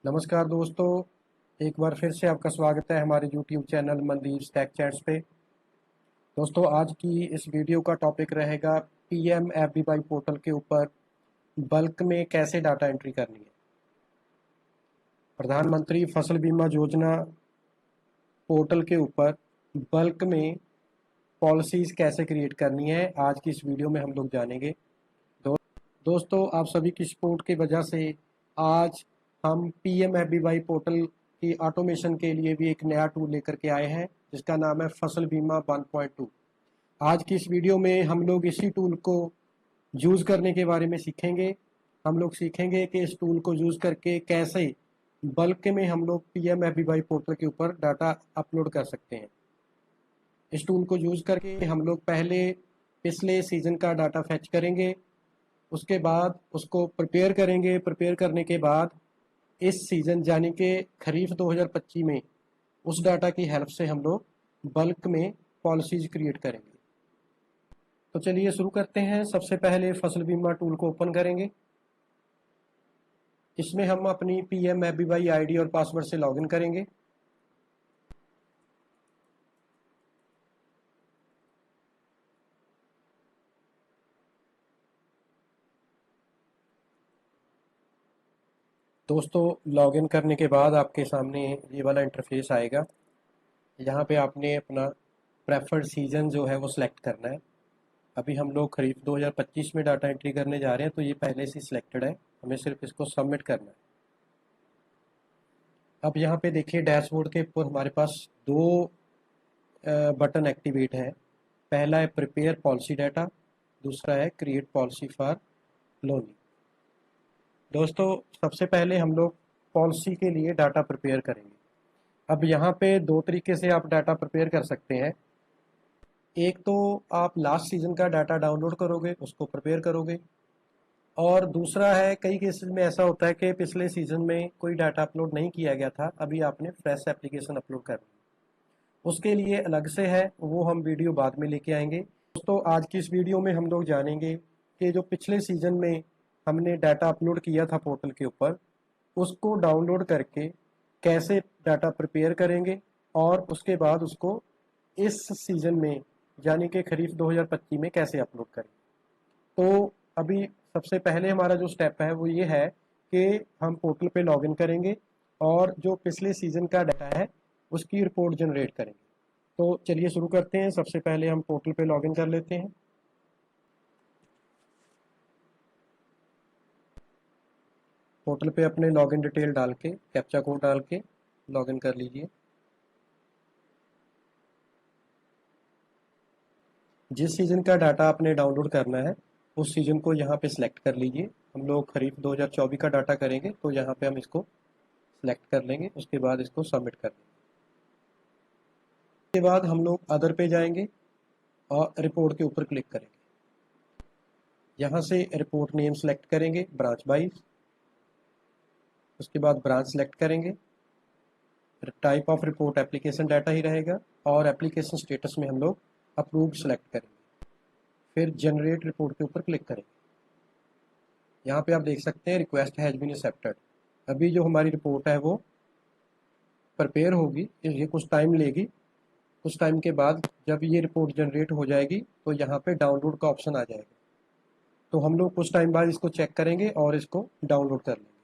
नमस्कार दोस्तों। एक बार फिर से आपका स्वागत है हमारे YouTube channel Mandeep tech chats पे। दोस्तों, आज की इस वीडियो का टॉपिक रहेगा PMFBY पोर्टल के ऊपर बल्क में कैसे डाटा एंट्री करनी है। प्रधानमंत्री फसल बीमा योजना पोर्टल के ऊपर बल्क में पॉलिसीज़ कैसे क्रिएट करनी है, आज की इस वीडियो में हम लोग जानेंगे। दो, दोस्तों, आप सभी की सपोर्ट की वजह से आज हम PMFBY पोर्टल की ऑटोमेशन के लिए भी एक नया टूल लेकर के आए हैं, जिसका नाम है फसल बीमा 1.2। आज की इस वीडियो में हम लोग इसी टूल को यूज़ करने के बारे में सीखेंगे। हम लोग सीखेंगे कि इस टूल को यूज़ करके कैसे बल्क में हम लोग PMFBY पोर्टल के ऊपर डाटा अपलोड कर सकते हैं। इस टूल को यूज़ करके हम लोग पहले पिछले सीज़न का डाटा फैच करेंगे, उसके बाद उसको प्रिपेयर करेंगे। प्रिपेयर करने के बाद इस सीज़न यानी कि खरीफ 2025 में उस डाटा की हेल्प से हम लोग बल्क में पॉलिसीज़ क्रिएट करेंगे। तो चलिए शुरू करते हैं। सबसे पहले फसल बीमा टूल को ओपन करेंगे। इसमें हम अपनी PMFBY आईडी और पासवर्ड से लॉगिन करेंगे। दोस्तों, लॉगिन करने के बाद आपके सामने ये वाला इंटरफेस आएगा। यहाँ पे आपने अपना प्रेफर्ड सीज़न जो है वो सिलेक्ट करना है। अभी हम लोग खरीफ 2025 में डाटा एंट्री करने जा रहे हैं, तो ये पहले से सिलेक्टेड है, हमें सिर्फ इसको सबमिट करना है। अब यहाँ पे देखिए डैशबोर्ड के ऊपर हमारे पास दो बटन एक्टिवेट है। पहला है प्रिपेयर पॉलिसी डाटा, दूसरा है क्रिएट पॉलिसी फॉर लोनिंग। दोस्तों, सबसे पहले हम लोग पॉलिसी के लिए डाटा प्रिपेयर करेंगे। अब यहाँ पे दो तरीके से आप डाटा प्रिपेयर कर सकते हैं। एक तो आप लास्ट सीज़न का डाटा डाउनलोड करोगे, उसको प्रिपेयर करोगे, और दूसरा है कई केसेस में ऐसा होता है कि पिछले सीज़न में कोई डाटा अपलोड नहीं किया गया था, अभी आपने फ्रेश एप्लीकेशन अपलोड करनी, उसके लिए अलग से है, वो हम वीडियो बाद में लेके आएंगे। दोस्तों, आज की इस वीडियो में हम लोग जानेंगे कि जो पिछले सीज़न में हमने डाटा अपलोड किया था पोर्टल के ऊपर, उसको डाउनलोड करके कैसे डाटा प्रिपेयर करेंगे और उसके बाद उसको इस सीज़न में यानी कि खरीफ 2025 में कैसे अपलोड करें। तो अभी सबसे पहले हमारा जो स्टेप है वो ये है कि हम पोर्टल पे लॉगिन करेंगे और जो पिछले सीज़न का डाटा है उसकी रिपोर्ट जनरेट करेंगे। तो चलिए शुरू करते हैं। सबसे पहले हम पोर्टल पे लॉगिन कर लेते हैं। पोर्टल पे अपने लॉगिन डिटेल डाल के कैप्चा कोड डाल के लॉगिन कर लीजिए। जिस सीज़न का डाटा आपने डाउनलोड करना है उस सीज़न को यहाँ पे सिलेक्ट कर लीजिए। हम लोग खरीफ 2024 का डाटा करेंगे, तो यहाँ पे हम इसको सिलेक्ट कर लेंगे, उसके बाद इसको सबमिट कर देंगे। उसके बाद हम लोग अदर पे जाएंगे और रिपोर्ट के ऊपर क्लिक करेंगे। यहाँ से रिपोर्ट नेम सेलेक्ट करेंगे ब्रांच वाइज, उसके बाद ब्रांच सेलेक्ट करेंगे। Type of report application data ही रहेगा और एप्लीकेशन स्टेटस में हम लोग अप्रूव्ड सेलेक्ट करेंगे। फिर जनरेट रिपोर्ट के ऊपर क्लिक करेंगे। यहाँ पे आप देख सकते हैं रिक्वेस्ट हैज बीन एक्सेप्टेड। अभी जो हमारी रिपोर्ट है वो प्रिपेयर होगी, ये कुछ टाइम लेगी। कुछ टाइम के बाद जब ये रिपोर्ट जनरेट हो जाएगी तो यहाँ पे डाउनलोड का ऑप्शन आ जाएगा, तो हम लोग कुछ टाइम बाद इसको चेक करेंगे और इसको डाउनलोड कर लेंगे।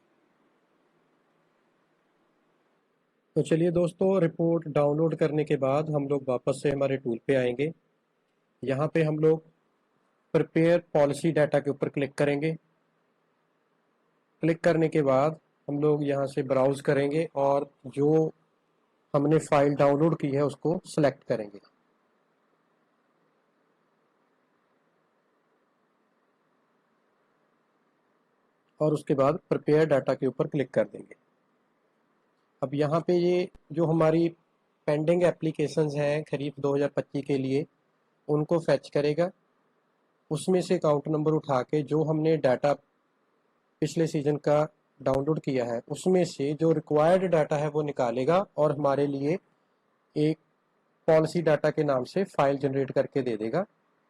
तो चलिए दोस्तों, रिपोर्ट डाउनलोड करने के बाद हम लोग वापस से हमारे टूल पे आएंगे। यहाँ पे हम लोग प्रिपेयर पॉलिसी डाटा के ऊपर क्लिक करेंगे। क्लिक करने के बाद हम लोग यहाँ से ब्राउज करेंगे और जो हमने फाइल डाउनलोड की है उसको सिलेक्ट करेंगे। और उसके बाद प्रिपेयर डाटा के ऊपर क्लिक कर देंगे। अब यहाँ पे ये जो हमारी पेंडिंग एप्लीकेशंस हैं खरीफ 2025 के लिए, उनको फैच करेगा। उसमें से अकाउंट नंबर उठा के जो हमने डाटा पिछले सीजन का डाउनलोड किया है उसमें से जो रिक्वायर्ड डाटा है वो निकालेगा और हमारे लिए एक पॉलिसी डाटा के नाम से फाइल जनरेट करके दे देगा,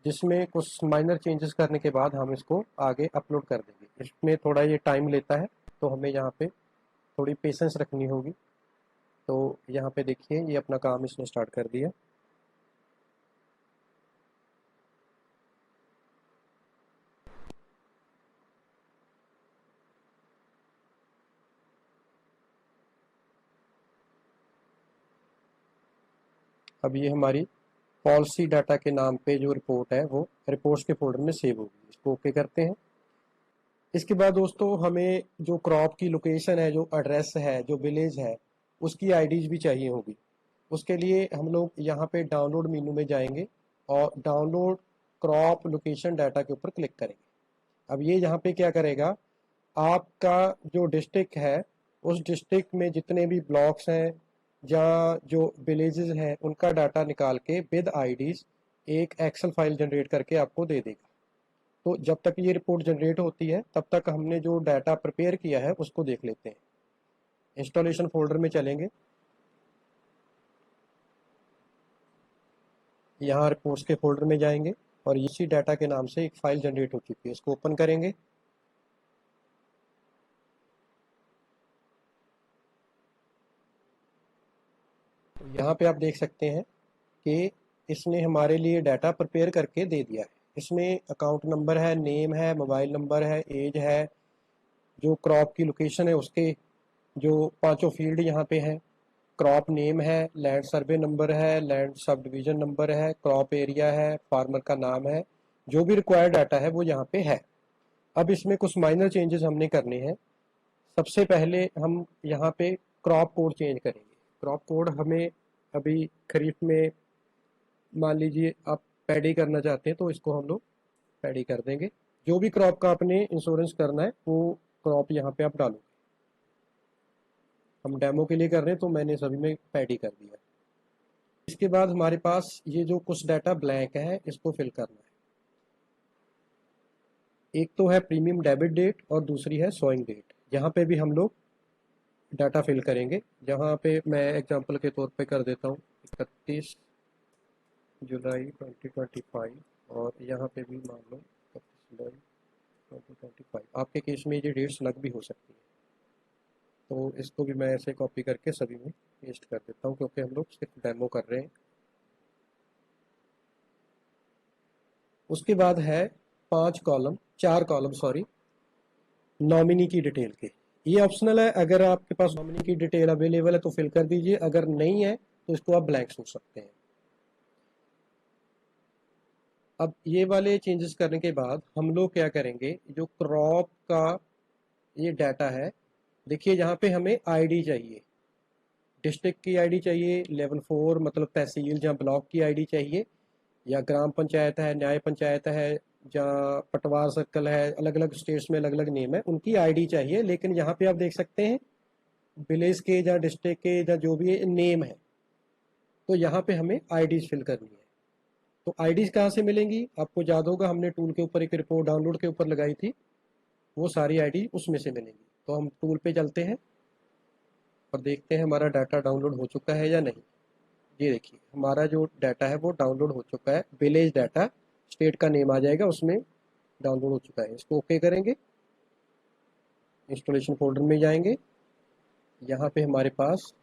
जिसमें कुछ माइनर चेंजेस करने के बाद हम इसको आगे अपलोड कर देंगे। इसमें थोड़ा ये टाइम लेता है, तो हमें यहाँ पे थोड़ी पेशेंस रखनी होगी। तो यहाँ पे देखिए ये अपना काम इसने स्टार्ट कर दिया। अब ये हमारी पॉलिसी डाटा के नाम पे जो रिपोर्ट है वो रिपोर्ट्स के फोल्डर में सेव होगी। इसको ओके करते हैं। इसके बाद दोस्तों हमें जो क्रॉप की लोकेशन है, जो एड्रेस है, जो विलेज है, उसकी आईडीज भी चाहिए होगी। उसके लिए हम लोग यहाँ पे डाउनलोड मेनू में जाएंगे और डाउनलोड क्रॉप लोकेशन डाटा के ऊपर क्लिक करेंगे। अब ये यहाँ पे क्या करेगा, आपका जो डिस्ट्रिक्ट है उस डिस्ट्रिक्ट में जितने भी ब्लॉक्स हैं या जो विलेजेस हैं उनका डाटा निकाल के विद आईडीज एक एक्सेल फाइल जनरेट करके आपको दे देगा। तो जब तक ये रिपोर्ट जनरेट होती है तब तक हमने जो डाटा प्रिपेयर किया है उसको देख लेते हैं। इंस्टॉलेशन फोल्डर में चलेंगे, यहाँ रिपोर्ट्स के फोल्डर में जाएंगे और इसी डाटा के नाम से एक फाइल जनरेट हो चुकी है, इसको ओपन करेंगे। तो यहाँ पे आप देख सकते हैं कि इसने हमारे लिए डाटा प्रिपेयर करके दे दिया है। इसमें अकाउंट नंबर है, नेम है, मोबाइल नंबर है, एज है, जो क्रॉप की लोकेशन है उसके जो पांचों फील्ड यहाँ पे हैं, क्रॉप नेम है, लैंड सर्वे नंबर है, लैंड सब डिवीजन नंबर है, क्रॉप एरिया है, फार्मर का नाम है, जो भी रिक्वायर्ड डाटा है वो यहाँ पे है। अब इसमें कुछ माइनर चेंजेस हमने करने हैं। सबसे पहले हम यहाँ पे क्रॉप कोड चेंज करेंगे। क्रॉप कोड हमें अभी खरीफ में मान लीजिए आप पैडी करना चाहते हैं तो इसको हम लोग पैडी कर देंगे। जो भी क्रॉप का आपने इंश्योरेंस करना है वो क्रॉप यहाँ पे आप डालो। हम डेमो के लिए कर रहे हैं तो मैंने सभी में पैडी कर दिया। इसके बाद हमारे पास ये जो कुछ डाटा ब्लैंक है इसको फिल करना है। एक तो है प्रीमियम डेबिट डेट और दूसरी है सोइंग डेट। यहाँ पे भी हम लोग डाटा फिल करेंगे। जहाँ पे मैं एग्जांपल के तौर पे कर देता हूँ 31 जुलाई 2025 और यहाँ पे भी मान लो 31 जुलाई 2025। आपके केस में ये डेट्स अलग भी हो सकती है, तो इसको भी मैं ऐसे कॉपी करके सभी में पेस्ट कर देता हूँ क्योंकि हम लोग सिर्फ डेमो कर रहे हैं। उसके बाद है 4 कॉलम सॉरी, नॉमिनी की डिटेल के। ये ऑप्शनल है, अगर आपके पास नॉमिनी की डिटेल अवेलेबल है तो फिल कर दीजिए, अगर नहीं है तो इसको आप ब्लैंक छोड़ सकते हैं। अब ये वाले चेंजेस करने के बाद हम लोग क्या करेंगे, जो क्रॉप का ये डाटा है, देखिए यहाँ पे हमें आईडी चाहिए, डिस्ट्रिक्ट की आईडी चाहिए, लेवल 4 मतलब तहसील या ब्लॉक की आईडी चाहिए, या ग्राम पंचायत है, न्याय पंचायत है, या पटवार सर्कल है, अलग अलग स्टेट्स में अलग अलग नेम है, उनकी आईडी चाहिए। लेकिन यहाँ पे आप देख सकते हैं विलेज के या डिस्ट्रिक्ट के या जो भी नेम है, तो यहाँ पे हमें आईडीज फिल करनी है। तो आईडीज कहाँ से मिलेंगी, आपको याद होगा हमने टूल के ऊपर एक रिपोर्ट डाउनलोड के ऊपर लगाई थी, वो सारी आईडी उसमें से मिलेंगी। तो हम टूल पे चलते हैं और देखते हैं हमारा डाटा डाउनलोड हो चुका है या नहीं। ये देखिए हमारा जो डाटा है वो डाउनलोड हो चुका है, विलेज डाटा, स्टेट का नेम आ जाएगा उसमें डाउनलोड हो चुका है। इसको ओके करेंगे, इंस्टॉलेशन फोल्डर में जाएंगे, यहाँ पे हमारे पास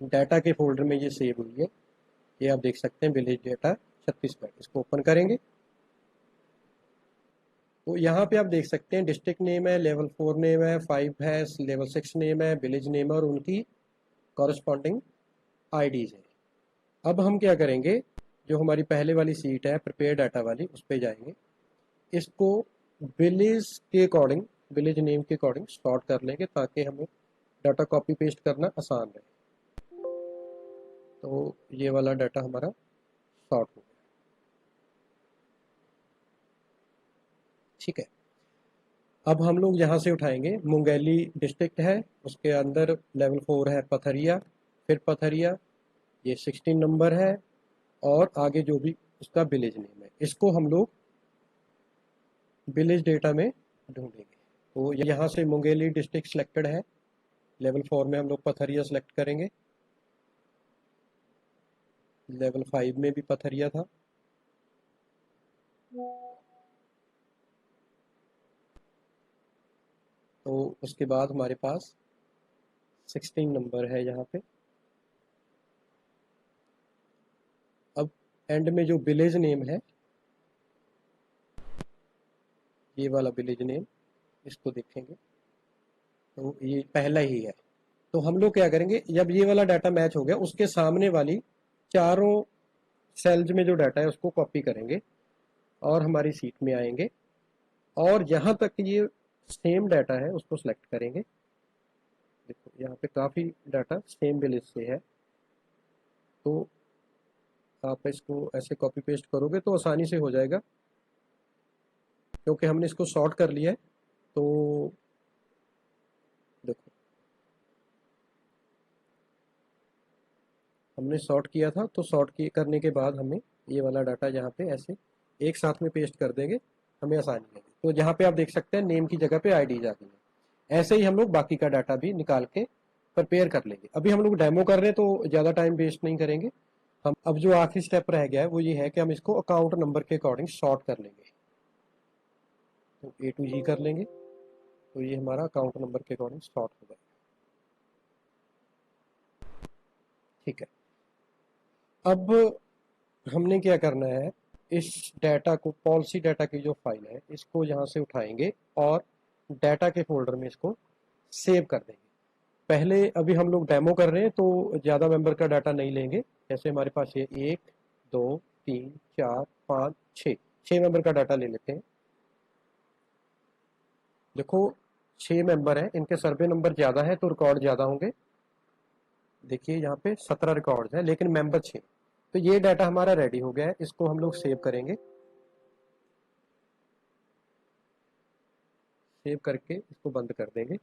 डाटा के फोल्डर में ये सेव हुई है, ये आप देख सकते हैं विलेज डाटा छत्तीसगढ़। इसको ओपन करेंगे तो यहाँ पे आप देख सकते हैं डिस्ट्रिक्ट नेम है, लेवल 4 नेम है, 5 है, लेवल 6 नेम है, विलेज नेम है और उनकी कॉरस्पॉन्डिंग आईडीज है। अब हम क्या करेंगे, जो हमारी पहले वाली सीट है प्रिपेयर डाटा वाली उस पर जाएंगे, इसको विलेज के अकॉर्डिंग, विलेज नेम के अकॉर्डिंग सॉर्ट कर लेंगे ताकि हमें डाटा कॉपी पेस्ट करना आसान रहे। तो ये वाला डाटा हमारा सॉर्ट हो गया, ठीक है। अब हम लोग यहाँ से उठाएंगे, मुंगेली डिस्ट्रिक्ट है, उसके अंदर लेवल 4 है पथरिया, फिर पथरिया, ये 16 नंबर है और आगे जो भी उसका विलेज नेम है, इसको हम लोग विलेज डेटा में ढूंढेंगे। तो यहाँ से मुंगेली डिस्ट्रिक्ट सिलेक्टेड है, लेवल 4 में हम लोग पथरिया सेलेक्ट करेंगे, लेवल 5 में भी पथरिया था, तो उसके बाद हमारे पास 16 नंबर है यहाँ पे। अब एंड में जो विलेज नेम है, ये वाला विलेज नेम, इसको देखेंगे तो ये पहला ही है। तो हम लोग क्या करेंगे, जब ये वाला डाटा मैच हो गया, उसके सामने वाली चारों सेल्स में जो डाटा है उसको कॉपी करेंगे और हमारी सीट में आएंगे, और जहां तक ये सेम डाटा है उसको सिलेक्ट करेंगे। देखो यहाँ पे काफ़ी डाटा सेम विलेज से है, तो आप इसको ऐसे कॉपी पेस्ट करोगे तो आसानी से हो जाएगा, क्योंकि हमने इसको सॉर्ट कर लिया है। तो देखो हमने सॉर्ट किया था, तो करने के बाद हमें ये वाला डाटा यहाँ पे ऐसे एक साथ में पेस्ट कर देंगे, हमें आसानी है। तो जहाँ पे आप देख सकते हैं नेम की जगह पे आईडी आ गई है। ऐसे ही हम लोग बाकी का डाटा भी निकाल के प्रिपेयर कर लेंगे। अभी हम लोग डेमो कर रहे हैं तो ज़्यादा टाइम वेस्ट नहीं करेंगे। हम अब जो आखिरी स्टेप रह गया है वो ये है कि हम इसको अकाउंट नंबर के अकॉर्डिंग सॉर्ट कर लेंगे। तो A to G कर लेंगे, तो ये हमारा अकाउंट नंबर के अकॉर्डिंग सॉर्ट हो जाएगा। ठीक है, अब हमने क्या करना है, इस डाटा को, पॉलिसी डाटा की जो फाइल है इसको यहाँ से उठाएंगे और डाटा के फोल्डर में इसको सेव कर देंगे। पहले अभी हम लोग डेमो कर रहे हैं तो ज़्यादा मेंबर का डाटा नहीं लेंगे। जैसे हमारे पास ये 1 2 3 4 5 6 मेंबर का डाटा ले लेते हैं। देखो 6 मेंबर हैं, इनके सर्वे नंबर ज़्यादा है तो रिकॉर्ड ज़्यादा होंगे। देखिए यहाँ पे 17 रिकॉर्ड है लेकिन मेंबर 6। तो ये डाटा हमारा रेडी हो गया है, इसको हम लोग सेव करेंगे। सेव करके इसको बंद कर देंगे।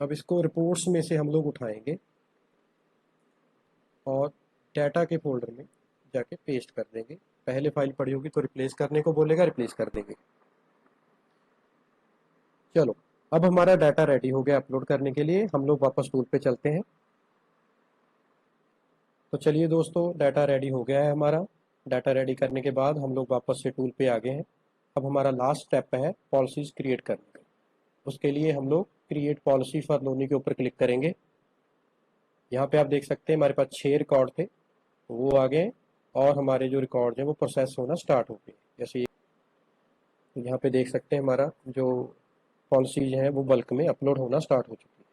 अब इसको रिपोर्ट्स में से हम लोग उठाएंगे और डाटा के फोल्डर में जाके पेस्ट कर देंगे। पहले फाइल पड़ी होगी तो रिप्लेस करने को बोलेगा, रिप्लेस कर देंगे। चलो, अब हमारा डाटा रेडी हो गया अपलोड करने के लिए। हम लोग वापस टूल पे चलते हैं। तो चलिए दोस्तों, डाटा रेडी हो गया है हमारा। डाटा रेडी करने के बाद हम लोग वापस से टूल पे आ गए हैं। अब हमारा लास्ट स्टेप है पॉलिसीज क्रिएट करने का। उसके लिए हम लोग क्रिएट पॉलिसी फॉर लोनी के ऊपर क्लिक करेंगे। यहाँ पे आप देख सकते हैं हमारे पास 6 रिकॉर्ड थे, वो आ गए और हमारे जो रिकॉर्ड हैं वो प्रोसेस होना स्टार्ट हो गए। जैसे यहाँ पे देख सकते हैं हमारा जो पॉलिसीज हैं वो बल्क में अपलोड होना स्टार्ट हो चुकी है।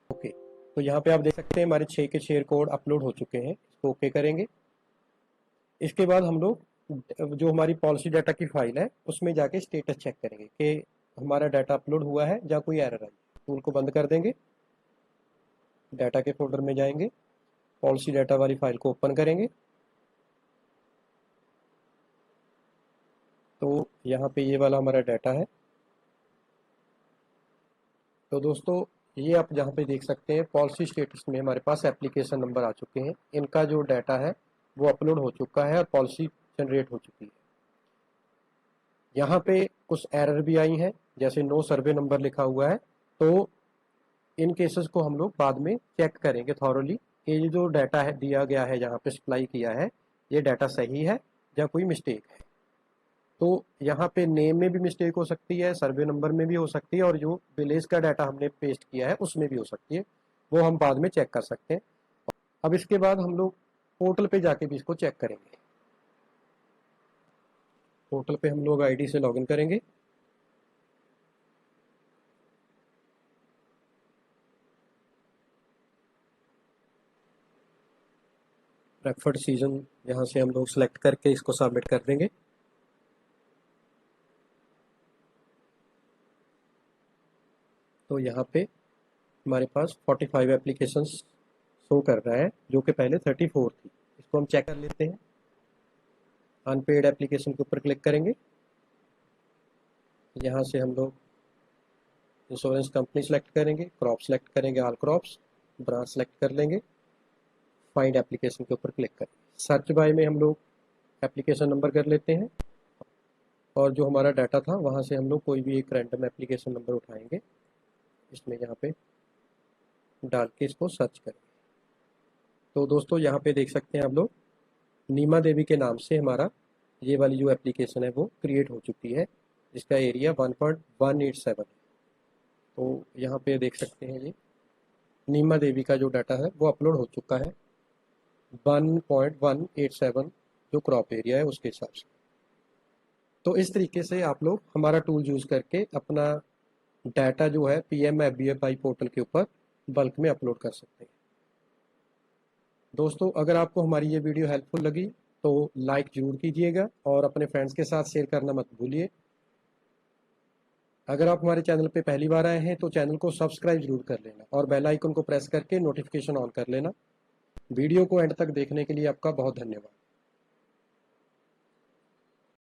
ओके, तो यहाँ पे आप देख सकते हैं हमारे 6 के 6 रिकॉर्ड अपलोड हो चुके हैं। इसको ओके करेंगे। इसके बाद हम लोग जो हमारी पॉलिसी डाटा की फाइल है उसमें जाके स्टेटस चेक करेंगे कि हमारा डाटा अपलोड हुआ है या कोई एरर आई। टूल को बंद कर देंगे, डाटा के फोल्डर में जाएंगे, पॉलिसी डाटा वाली फाइल को ओपन करेंगे। तो यहाँ पे ये वाला हमारा डाटा है। तो दोस्तों, ये आप जहाँ पे देख सकते हैं पॉलिसी स्टेटस में हमारे पास एप्लीकेशन नंबर आ चुके हैं। इनका जो डाटा है वो अपलोड हो चुका है और पॉलिसी जनरेट हो चुकी है। यहाँ पे कुछ एरर भी आई हैं, जैसे नो सर्वे नंबर लिखा हुआ है। तो इन केसेस को हम लोग बाद में चेक करेंगे थॉरली कि ये जो डाटा है दिया गया है, जहाँ पे सप्लाई किया है, ये डाटा सही है या कोई मिस्टेक है। तो यहाँ पे नेम में भी मिस्टेक हो सकती है, सर्वे नंबर में भी हो सकती है, और जो विलेज का डाटा हमने पेस्ट किया है उसमें भी हो सकती है। वो हम बाद में चेक कर सकते हैं। अब इसके बाद हम लोग पोर्टल पे जाके भी इसको चेक करेंगे। पोर्टल पे हम लोग आईडी से लॉगिन करेंगे। रेफर्ड सीजन यहाँ से हम लोग सेलेक्ट करके इसको सबमिट कर देंगे। तो यहाँ पे हमारे पास 45 एप्लीकेशंस शो कर रहा है, जो कि पहले 34 थी। इसको हम चेक कर लेते हैं। अनपेड एप्लीकेशन के ऊपर क्लिक करेंगे। यहाँ से हम लोग इंश्योरेंस कंपनी सेलेक्ट करेंगे, क्रॉप सेलेक्ट करेंगे, ऑल क्रॉप्स, ब्रांच सेलेक्ट कर लेंगे, फाइंड एप्लीकेशन के ऊपर क्लिक करेंगे। सर्च बाय में हम लोग एप्लीकेशन नंबर कर लेते हैं, और जो हमारा डाटा था वहाँ से हम लोग कोई भी एक रैंडम एप्लीकेशन नंबर उठाएंगे, इसमें यहाँ पे डाल के इसको सर्च करेंगे। तो दोस्तों यहाँ पे देख सकते हैं आप लोग, नीमा देवी के नाम से हमारा ये वाली जो एप्लीकेशन है वो क्रिएट हो चुकी है, जिसका एरिया 1.187 है। तो यहाँ पे देख सकते हैं ये नीमा देवी का जो डाटा है वो अपलोड हो चुका है 1.187 जो क्रॉप एरिया है उसके हिसाब से। तो इस तरीके से आप लोग हमारा टूल यूज़ करके अपना डाटा जो है PMFBFI पोर्टल के ऊपर बल्क में अपलोड कर सकते हैं। दोस्तों अगर आपको हमारी ये वीडियो हेल्पफुल लगी तो लाइक ज़रूर कीजिएगा और अपने फ्रेंड्स के साथ शेयर करना मत भूलिए। अगर आप हमारे चैनल पे पहली बार आए हैं तो चैनल को सब्सक्राइब जरूर कर लेना और बेल आइकन को प्रेस करके नोटिफिकेशन ऑन कर लेना। वीडियो को एंड तक देखने के लिए आपका बहुत धन्यवाद।